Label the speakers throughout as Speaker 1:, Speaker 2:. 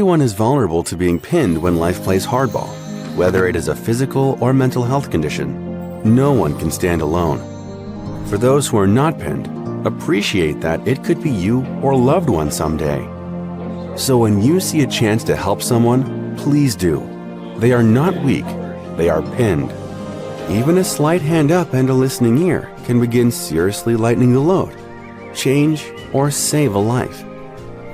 Speaker 1: Everyone is vulnerable to being pinned when life plays hardball, whether it is a physical or mental health condition. No one can stand alone. For those who are not pinned, appreciate that it could be you or loved one someday. So when you see a chance to help someone, please do. They are not weak, they are pinned. Even a slight hand up and a listening ear can begin seriously lightening the load, change, or save a life.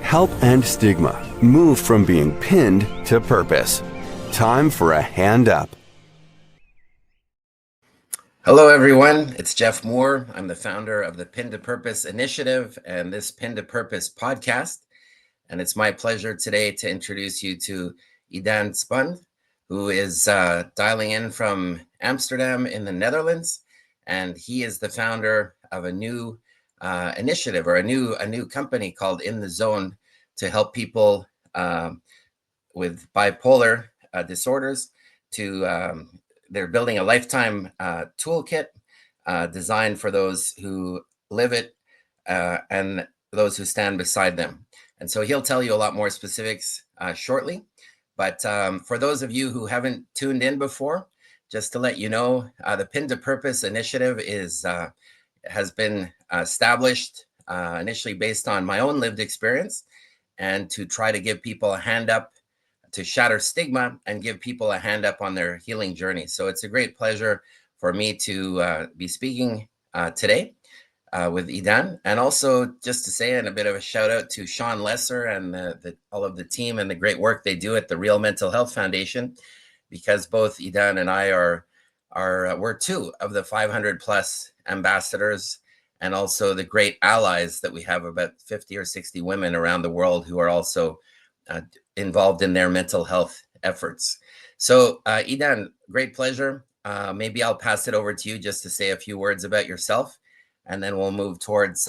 Speaker 1: Help end stigma. Move from being pinned to purpose. Time for a hand up.
Speaker 2: Hello, everyone. It's Jeff Moore. I'm the founder of the Pin to Purpose initiative and this Pin to Purpose podcast. And it's my pleasure today to introduce you to Idan Spund, who is dialing in from Amsterdam in the Netherlands. And he is the founder of a new initiative or a new company called In the Zone to help people with bipolar disorders they're building a lifetime toolkit designed for those who live it and those who stand beside them. And so he'll tell you a lot more specifics shortly. But for those of you who haven't tuned in before, just to let you know, the Pin to Purpose initiative has been established initially based on my own lived experience and to try to give people a hand up to shatter stigma and give people a hand up on their healing journey. So it's a great pleasure for me to be speaking today with Edan, and also just to say, and a bit of a shout out to Sean Lesser and all of the team and the great work they do at the Real Mental Health Foundation, because both Edan and I we're two of the 500 plus ambassadors and also the great allies that we have, about 50 or 60 women around the world who are also involved in their mental health efforts. So Edan, great pleasure. Maybe I'll pass it over to you just to say a few words about yourself, and then we'll move towards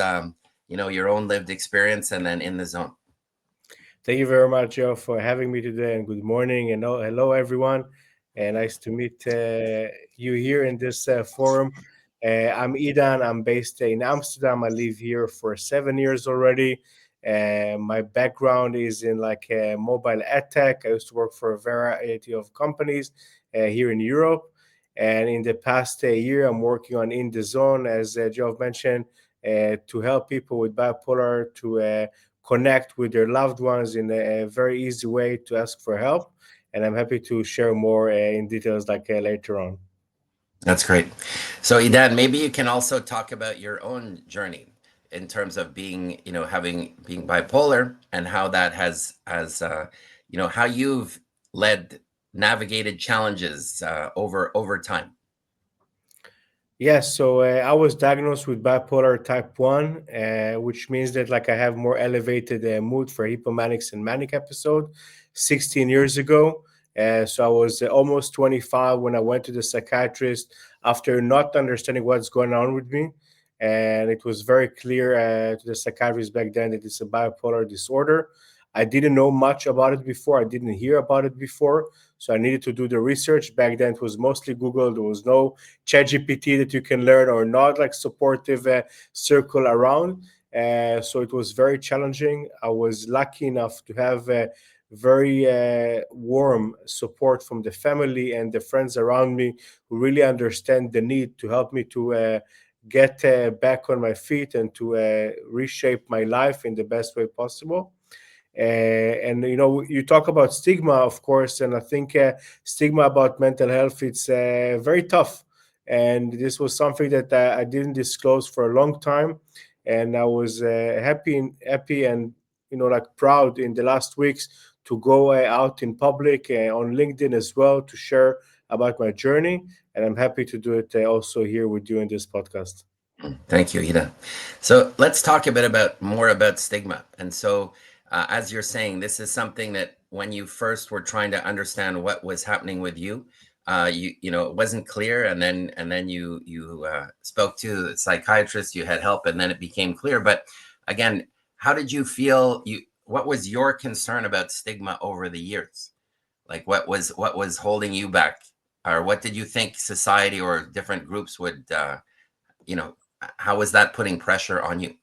Speaker 2: your own lived experience and then In the Zone.
Speaker 3: Thank you very much, Joe, for having me today, and good morning, and hello everyone, and nice to meet you here in this forum. I'm Edan. I'm based in Amsterdam. I live here for 7 years already. My background is in mobile ad tech. I used to work for a variety of companies here in Europe. And in the past year, I'm working on In the Zone, as Joe mentioned, to help people with bipolar to connect with their loved ones in a very easy way to ask for help. And I'm happy to share more in details later on.
Speaker 2: That's great. So Edan, maybe you can also talk about your own journey in terms of being bipolar and how that has how you've navigated challenges over time.
Speaker 3: Yes, so I was diagnosed with bipolar type 1, which means that I have more elevated mood for hypomanics and manic episode 16 years ago. So I was almost 25 when I went to the psychiatrist after not understanding what's going on with me. And it was very clear to the psychiatrist back then that it's a bipolar disorder. I didn't know much about it before. I didn't hear about it before. So I needed to do the research. Back then, it was mostly Google. There was no ChatGPT that you can learn, or not supportive circle around. So it was very challenging. I was lucky enough to have very warm support from the family and the friends around me who really understand the need to help me to get back on my feet and to reshape my life in the best way possible. And you talk about stigma, of course, and I think stigma about mental health, it's very tough. And this was something that I didn't disclose for a long time, and I was happy and proud in the last weeks to go out in public on LinkedIn as well to share about my journey. And I'm happy to do it also here with you in this podcast.
Speaker 2: Thank you, Ida. So let's talk a bit more about stigma. And so as you're saying, this is something that when you first were trying to understand what was happening with you, it wasn't clear, and then you spoke to a psychiatrist, you had help, and then it became clear. But again, how did you feel? What was your concern about stigma over the years? Like what was holding you back, or what did you think society or different groups would, how was that putting pressure on you?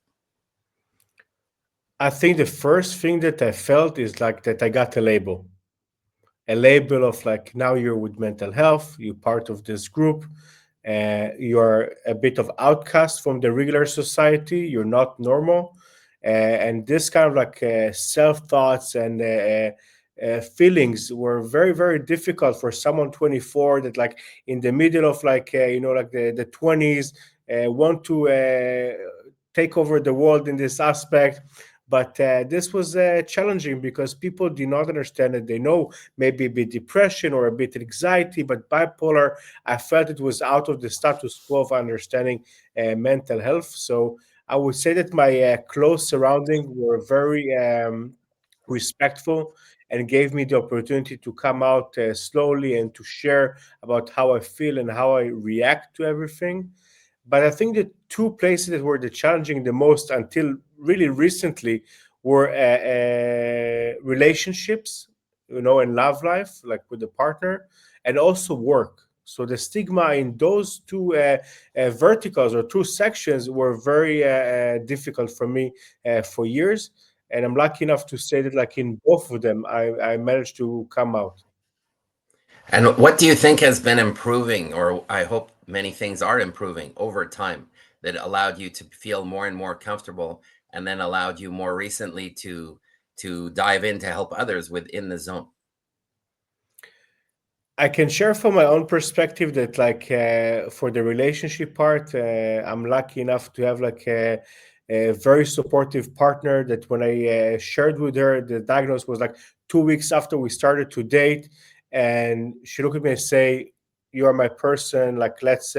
Speaker 3: I think the first thing that I felt is like that I got a label of like now you're with mental health, you're part of this group, you're a bit of outcast from the regular society, you're not normal, and this kind of like self thoughts and feelings were very very difficult for someone 24 that like in the middle of like like the 20s want to take over the world in this aspect. But this was challenging because people do not understand it. They know maybe a bit depression or a bit anxiety, but bipolar, I felt it was out of the status quo of understanding mental health. So I would say that my close surroundings were very respectful and gave me the opportunity to come out slowly and to share about how I feel and how I react to everything. But I think the two places that were the challenging the most until really recently were relationships, and love life, like with the partner, and also work. So the stigma in those two verticals or two sections were very difficult for me for years. And I'm lucky enough to say that, like in both of them, I managed to come out.
Speaker 2: And what do you think has been improving, or I hope many things are improving over time that allowed you to feel more and more comfortable and then allowed you more recently to dive in to help others within the zone?
Speaker 3: I can share from my own perspective that, like, for the relationship part, I'm lucky enough to have like a very supportive partner. That when I shared with her, the diagnosis was like 2 weeks after we started to date, and she looked at me and say, "You are my person. Like, let's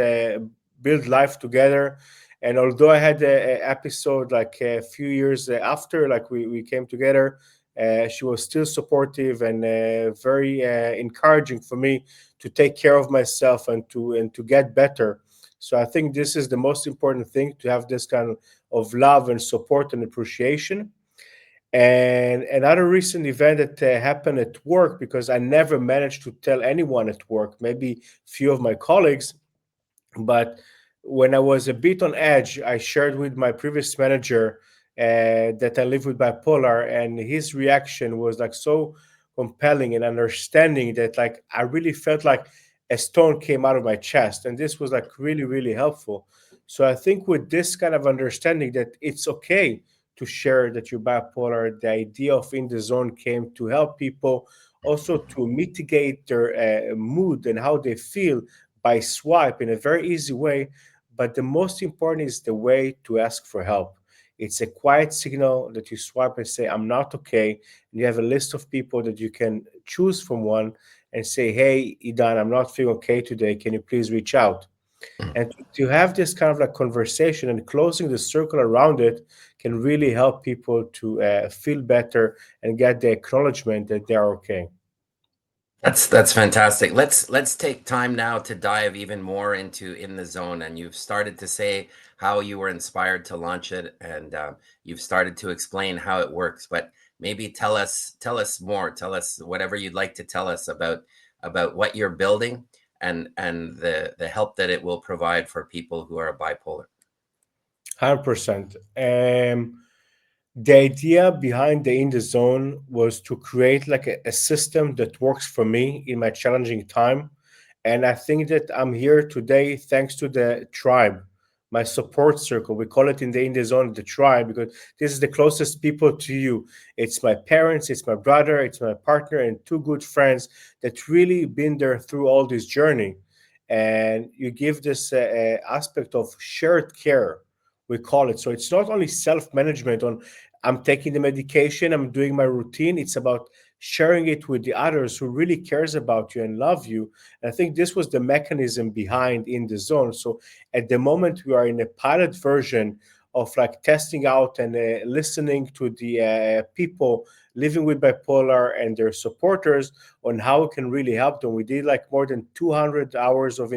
Speaker 3: build life together." And although I had a episode like a few years after, like we came together, she was still supportive and very encouraging for me to take care of myself and to get better. So I think this is the most important thing, to have this kind of love and support and appreciation. And another recent event that happened at work, because I never managed to tell anyone at work, maybe few of my colleagues, but when I was a bit on edge, I shared with my previous manager that I live with bipolar, and his reaction was like so compelling and understanding that like I really felt like a stone came out of my chest, and this was like really really helpful. So I think with this kind of understanding that it's okay to share that you're bipolar, the idea of In the Zone came to help people also to mitigate their mood and how they feel by swipe in a very easy way. But the most important is the way to ask for help. It's a quiet signal that you swipe and say, "I'm not okay." And you have a list of people that you can choose from one and say, "Hey, Idan, I'm not feeling okay today. Can you please reach out?" And to have this kind of like conversation and closing the circle around it can really help people to feel better and get the acknowledgement that they're okay.
Speaker 2: That's fantastic. Let's take time now to dive even more into In the Zone. And you've started to say how you were inspired to launch it, and you've started to explain how it works. But maybe tell us more. Tell us whatever you'd like to tell us about what you're building and the help that it will provide for people who are bipolar.
Speaker 3: 100%. The idea behind the In the Zone was to create like a system that works for me in my challenging time. And I think that I'm here today thanks to the tribe, my support circle. We call it in the Zone the tribe, because this is the closest people to you. It's my parents, it's my brother, it's my partner, and two good friends that really been there through all this journey. And you give this aspect of shared care, we call it. So it's not only self-management on I'm taking the medication, I'm doing my routine. It's about sharing it with the others who really cares about you and love you. And I think this was the mechanism behind In the Zone. So at the moment we are in a pilot version of like testing out and listening to the people living with bipolar and their supporters on how it can really help them. We did like more than 200 hours of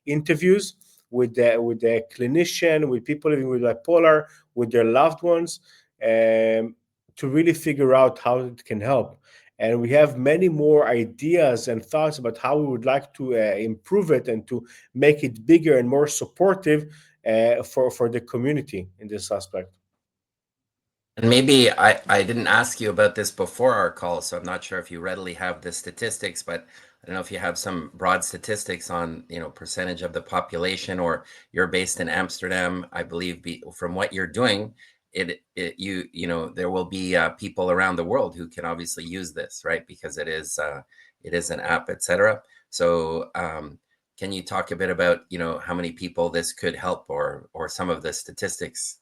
Speaker 3: interviews with the clinician, with people living with bipolar, with their loved ones, um, to really figure out how it can help. And we have many more ideas and thoughts about how we would like to improve it and to make it bigger and more supportive for the community in this aspect.
Speaker 2: And maybe I didn't ask you about this before our call, so I'm not sure if you readily have the statistics, but I don't know if you have some broad statistics on, percentage of the population, or you're based in Amsterdam, I believe, from what you're doing, there will be people around the world who can obviously use this, right? Because it is an app, etc. So, can you talk a bit about, how many people this could help, or some of the statistics?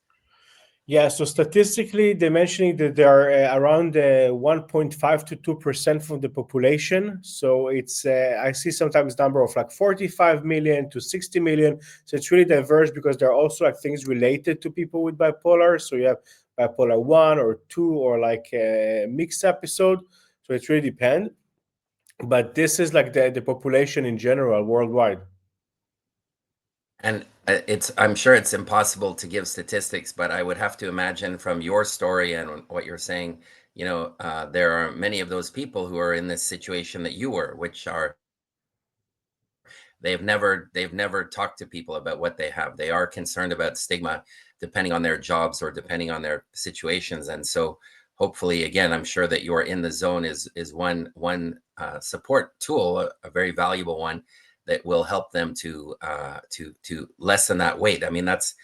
Speaker 3: Yeah, so statistically, they're mentioning that there are around 1.5 to 2% from the population. So it's I see sometimes number of like 45 million to 60 million. So it's really diverse because there are also like things related to people with bipolar. So you have bipolar 1 or 2 or like a mixed episode. So it really depends. But this is like the population in general worldwide.
Speaker 2: And I'm sure it's impossible to give statistics, but I would have to imagine from your story and what you're saying, there are many of those people who are in this situation that you were, which are they've never talked to people about what they have. They are concerned about stigma, depending on their jobs or depending on their situations. And so, hopefully, again, I'm sure that you're in the zone is one support tool, a very valuable one that will help them to lessen that weight. I mean, that's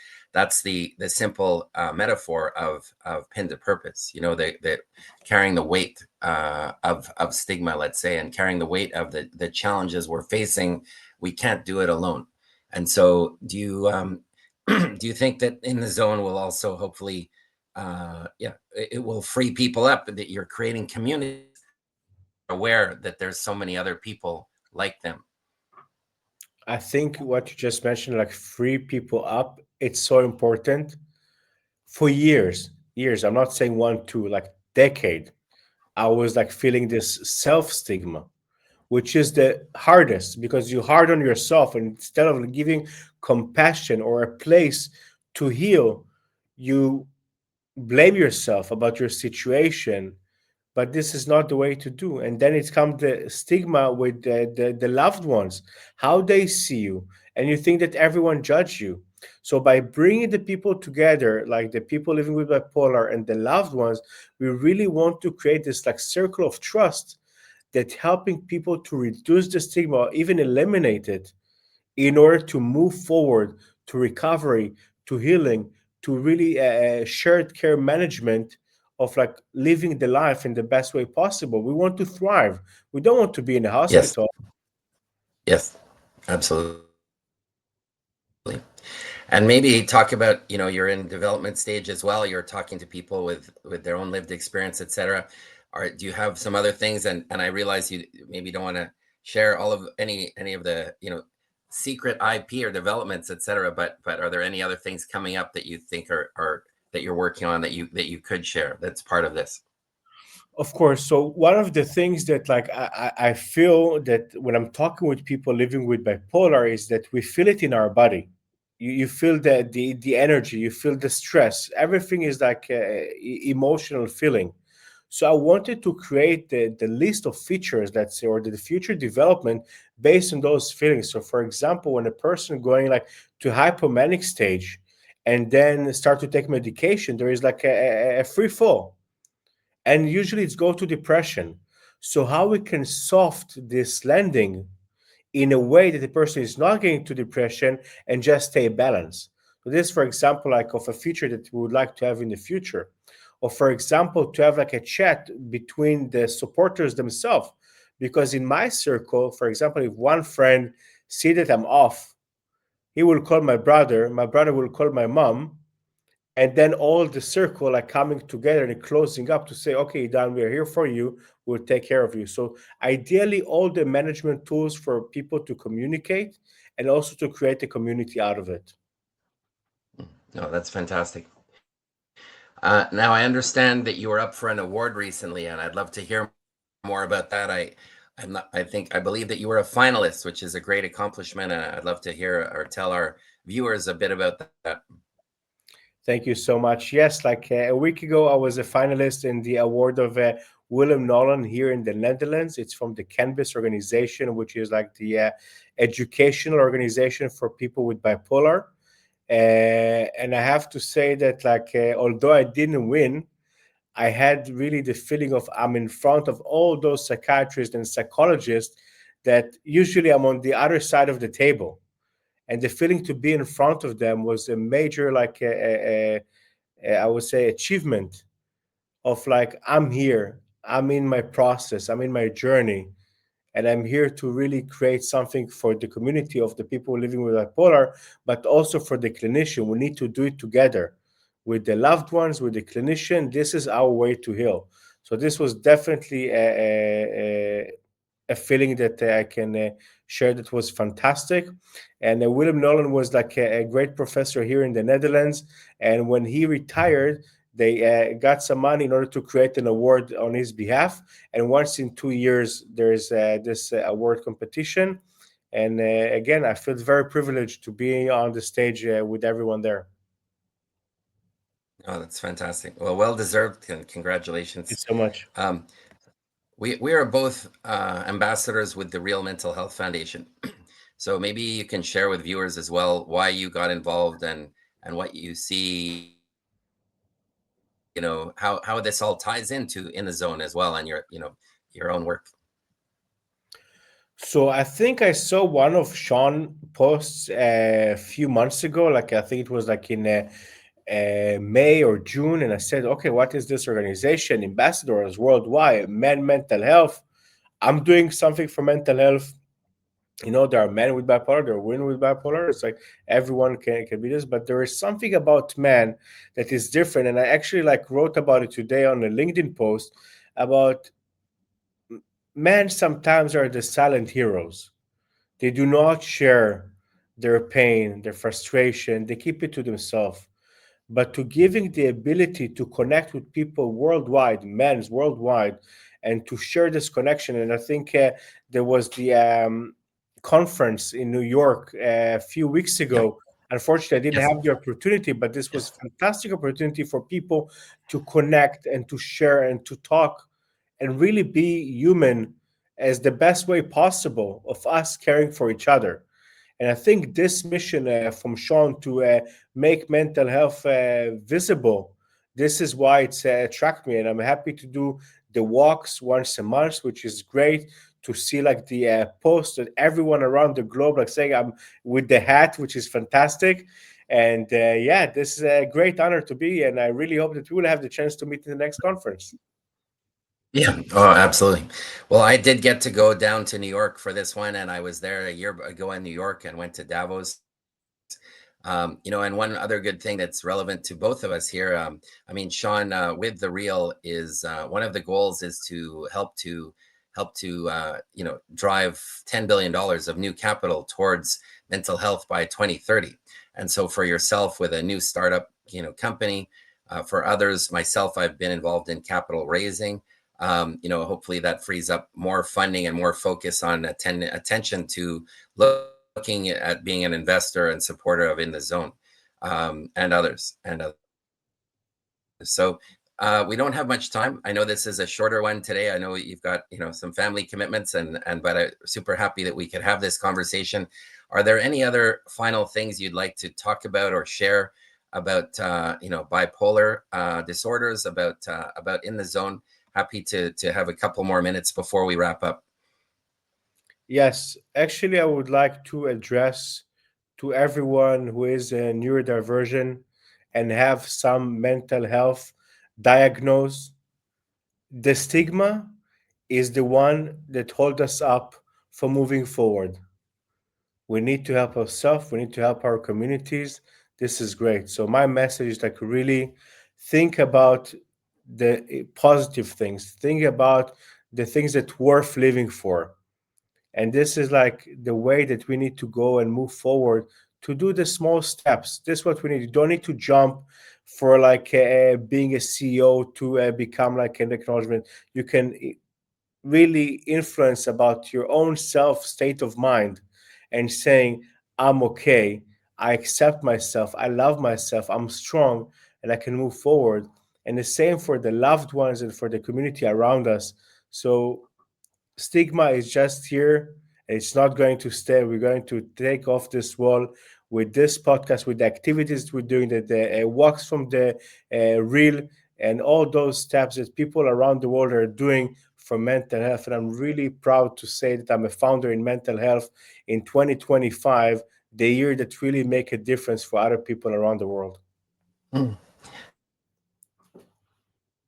Speaker 2: the simple metaphor of pin to purpose. That carrying the weight of stigma, let's say, and carrying the weight of the challenges we're facing. We can't do it alone. And so, do you do you think that in the zone will also hopefully, yeah, it will free people up, that you're creating community aware that there's so many other people like them?
Speaker 3: I think what you just mentioned, like free people up, it's so important. For years, I'm not saying 1 2, like decade, I was like feeling this self stigma, which is the hardest because you hard on yourself, and instead of giving compassion or a place to heal, you blame yourself about your situation. But this is not the way to do. And then it comes the stigma with the loved ones, how they see you, and you think that everyone judge you. So by bringing the people together, like the people living with bipolar and the loved ones, we really want to create this like circle of trust that helping people to reduce the stigma or even eliminate it in order to move forward to recovery, to healing, to really shared care management of like living the life in the best way possible. We want to thrive. We don't want to be in a
Speaker 2: Yes,
Speaker 3: hospital.
Speaker 2: yes, absolutely. And maybe talk about, you're in development stage as well. You're talking to people with their own lived experience, etc. Or do you have some other things? And I realize you maybe don't want to share all of any of the, secret IP or developments, etc. But are there any other things coming up that you think are that you're working on that you could share that's part of this?
Speaker 3: Of course. So one of the things that like I feel that when I'm talking with people living with bipolar is that we feel it in our body. You feel the energy, you feel the stress. Everything is like emotional feeling. So I wanted to create the list of features, let's say, or the future development based on those feelings. So for example, when a person going like to hypomanic stage and then start to take medication, there is like a free fall, and usually it's go to depression. So how we can soft this landing in a way that the person is not getting to depression and just stay balanced. So this, for example, like of a feature that we would like to have in the future, or for example, to have like a chat between the supporters themselves. Because in my circle, for example, if one friend see that I'm off, he will call my brother will call my mom, and then all the circle like coming together and closing up to say, okay, Dan, we're here for you, we'll take care of you. So ideally all the management tools for people to communicate and also to create a community out of it.
Speaker 2: No, that's fantastic. Now, I understand that you were up for an award recently, and I'd love to hear more about that. I'm not, I believe that you were a finalist, which is a great accomplishment, and I'd love to hear or tell our viewers a bit about that.
Speaker 3: Thank you so much. Yes, like a week ago I was a finalist in the award of Willem Nolan here in the Netherlands. It's from the Canvas organization, which is like the educational organization for people with bipolar. And I have to say that, like, although I didn't win, I had really the feeling of I'm in front of all those psychiatrists and psychologists that usually I'm on the other side of the table. And the feeling to be in front of them was a major, like, I would say, achievement of like, I'm here, I'm in my process, I'm in my journey, and I'm here to really create something for the community of the people living with bipolar, but also for the clinician. We need to do it together with the loved ones, with the clinician. This is our way to heal. So this was definitely a feeling that I can share that was fantastic. And William Nolan was like a great professor here in the Netherlands. And when he retired, they got some money in order to create an award on his behalf. And once in 2 years, there's this award competition. And again, I feel very privileged to be on the stage with everyone there.
Speaker 2: Oh, that's fantastic. Well deserved, and
Speaker 3: Thank you
Speaker 2: congratulations.
Speaker 3: so much.
Speaker 2: We are both ambassadors with the Real Mental Health Foundation. So maybe you can share with viewers as well why you got involved and what you see, how this all ties into In the Zone as well, and your own work.
Speaker 3: So I think I saw one of Sean posts a few months ago. Like I think it was like in May or June, and I said, "Okay, what is this organization? Ambassadors Worldwide, Men Mental Health." I'm doing something for mental health. There are men with bipolar, there are women with bipolar. It's like everyone can be this, but there is something about men that is different. And I actually like wrote about it today on a LinkedIn post about men sometimes are the silent heroes. They do not share their pain, their frustration. They keep it to themselves. But to giving the ability to connect with people worldwide, men's worldwide, and to share this connection. And I think there was the conference in New York a few weeks
Speaker 2: Yeah.
Speaker 3: ago. Unfortunately, I didn't
Speaker 2: Yes.
Speaker 3: have the opportunity, but this was
Speaker 2: Yes.
Speaker 3: a fantastic opportunity for people to connect and to share and to talk and really be human as the best way possible of us caring for each other. And I think this mission from Sean to make mental health visible, this is why it's attract me. And I'm happy to do the walks once a month, which is great to see like the post that everyone around the globe like saying I'm with the hat, which is fantastic. And yeah, this is a great honor to be. And I really hope that we will have the chance to meet in the next conference.
Speaker 2: Yeah. Oh, absolutely. Well, I did get to go down to New York for this one, and I was there a year ago in New York and went to Davos. And one other good thing that's relevant to both of us here, I mean, Sean, with the Real is one of the goals is to help to drive $10 billion of new capital towards mental health by 2030. And so for yourself with a new startup, company, for others, myself, I've been involved in capital raising. Hopefully that frees up more funding and more focus on attention to looking at being an investor and supporter of In the Zone, and others. So we don't have much time. I know this is a shorter one today. I know you've got some family commitments, but I'm super happy that we could have this conversation. Are there any other final things you'd like to talk about or share about bipolar disorders, about In the Zone? Happy to have a couple more minutes before we wrap up.
Speaker 3: Yes, actually, I would like to address to everyone who is a neurodivergent and have some mental health diagnosis. The stigma is the one that holds us up from moving forward. We need to help ourselves. We need to help our communities. This is great. So my message is like really think about the positive things. Think about the things that worth living for. And this is like the way that we need to go and move forward to do the small steps. This is what we need. You don't need to jump for like being a CEO to become like an acknowledgement. You can really influence about your own self state of mind and saying, I'm okay. I accept myself. I love myself. I'm strong and I can move forward. And the same for the loved ones and for the community around us. So stigma is just here. It's not going to stay. We're going to take off this wall with this podcast, with the activities we're doing, the walks from the real and all those steps that people around the world are doing for mental health. And I'm really proud to say that I'm a founder in mental health in 2025, the year that really make a difference for other people around the world.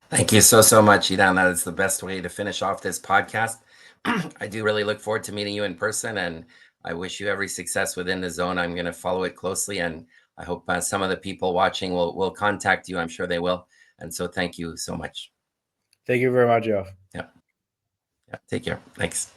Speaker 2: Thank you so much, Edan. That is the best way to finish off this podcast. I do really look forward to meeting you in person, and I wish you every success within the zone. I'm going to follow it closely, and I hope some of the people watching will contact you. I'm sure they will. And so thank you so much.
Speaker 3: Thank you very much, Jeff.
Speaker 2: Yeah. Take care. Thanks.